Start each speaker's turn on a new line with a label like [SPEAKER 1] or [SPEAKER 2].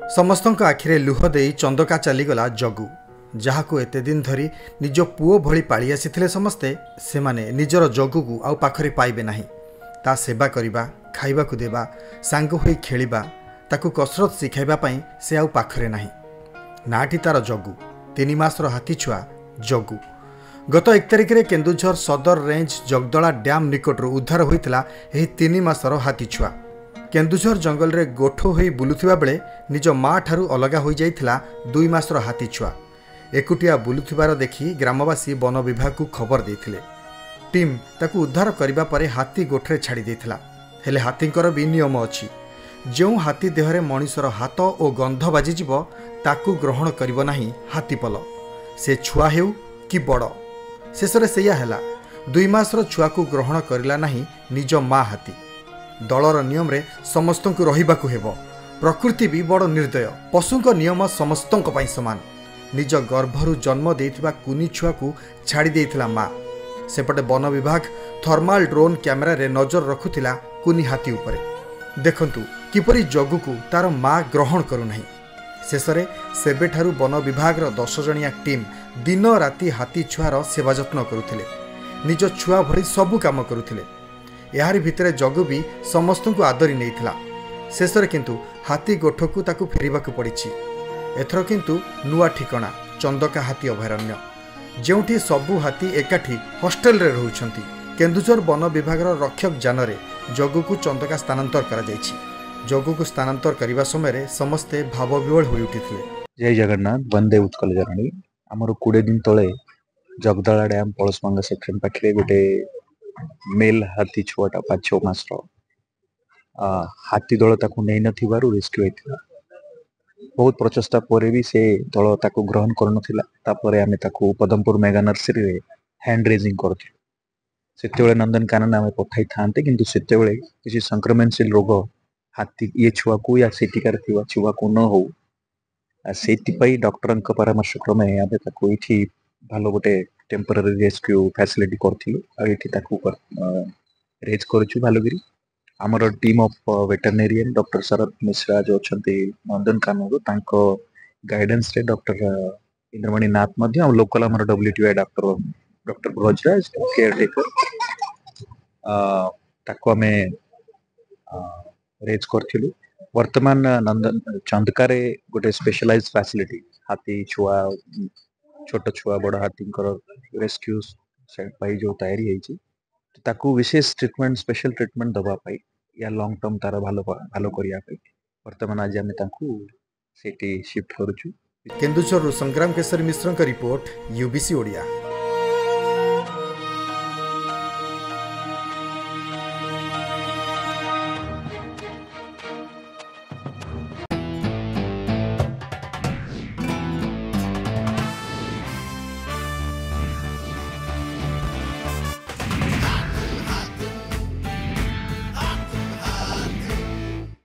[SPEAKER 1] समस्तक आखिरे लुह दे चंदका चलीगला जगु जहाकू एते दिन धरी निज पुओ भली पाली आसीथिले समस्ते से माने निजर जगु को आउ पाखरे पाइबे नाही। ता सेवा करिबा, खाइबा को देबा, सांग होई खेलिबा, ताकू कसरत सिखाइबा पई से आउ पाखरे नाही। नाटी तार जगु 3 मासर हाथी छुआ जगु गत 1 तारिख रे केन्दुझर सदर रेंज जगदला डैम निकटरू उद्धार होइतला एही 3 मासर हाथी छुआ। केन्दुझर जंगल रे गोठो होई बुलुथिबा बेले निज माँ ठारू अलगा होई जाइथिला 2 मासर हाथी छुआ। एकुटिया बुलुथिबार देखि ग्रामवासी वन विभाग को खबर देथिले। टीम ताकू उद्धार करिबा परे हाथी गोठरे छाड़ी देथिला। हेले हाथींकर भी नियम अछि। जो हाथी देहरे मनिषर हाथ और गंध बाजी जीव ताकू ग्रहण करिबो नाही हाथीपल, से छुआ हेउ कि बड़। शेषरे सेया हैला 2 मासर छुआ को ग्रहण करिला नाही निज माँ हाथी। दलर नियम रे समस्तंकु रहिबाकू हेबो। प्रकृति भी बड़ निर्दय। पशुंक नियम समस्तंक पई समान। निज गर्भरु जन्म देइथिबा कुनी छुआ को छाड़ी देइथिला माँ। सेपटे वन विभाग थर्माल ड्रोन कैमेरा रे नजर रखुथिला कुनी हाथी उपरे। देखंतु किपरि जगु को तार माँ ग्रहण करू नाही। शेषरे सेबेठारु वन विभाग 10 जणिया टीम दिन राति हाथी छुआर सेवा जत्न करुथिले। निज छुआ भरी सबु काम करुथिले। यारी भितरे जगु भी समस्त को आदरी नैथिला। शेषरे किंतु हाथी गोठकू ताकू फेरिबाकू पड़िछि। एथर किंतु नुआ ठिकणा चंदका हाथी अभयारण्य, जेउठी सबु हाथी एकाठी हॉस्टेल रे रहुछंती। केन्दुझर वन विभाग रक्षक जानरे जगु को चंदका स्थानांतर करा जायछि। जगु को स्थानांतर करिबा समय समस्ते भावविवल होई उठिथिले।
[SPEAKER 2] जय जगन्नाथ, वंदे उत्कल जननी। आमर 20 दिन तले जगदला डैम पळसमांगा सेक्शन पाखरे गोटे मेल हाथी छुआटा 5-6 मासर हाथी दल ताकू नहीं नथिबारु रेस्क्यू होइथिला। बहुत प्रचेष्टा परे भी से दल ताकू ग्रहण करनथिला। तापरे आमे ताकू पदमपुर मेगा नर्सरी रे हैंड रेजिंग करथिलु। सेतेबेले नंदनकानन आमे पठाई थांते, किंतु सेतेबेले किछि संक्रमणशील रोग हाथी ये छुआ को या सेटिकार थिबा छुआ को न हो, सेति पई डॉक्टरंक परामर्श क्रमे आमे ताकू इठी भालो गोटे टेम्पररी रेस्क्यू फैसिलिटी करथिलु। आ इठी ताकू रेज करछु भालोगिरी। आमर टीम ऑफ वेटरनेरियन डॉक्टर शरद मिश्रा जो छथि नंदनकानन रो तांको गाइडेंस रे डॉक्टर इंद्रमणि नाथ मध्य आ लोकल आमर WTI doctor Brajraj care taker ताको आमे रेज करथिलु। वर्तमान नंदन चंदकारे गोटे स्पेशलाइज्ड फैसिलिटी हाथी छुआ छोट छुआ बड़ हाथी रेस्क्यू पाई जो तैयारी होती ताकू विशेष ट्रिटमेंट स्पेशल ट्रिटमेंट दबा पाई या लॉन्ग टर्म तार भालो करिया पाई वर्तमान आज आमे ताकू सेठी शिफ्ट करूछु।
[SPEAKER 1] केन्दुझर संग्राम केसरी मिश्र का रिपोर्ट, यूबीसी ओडिया।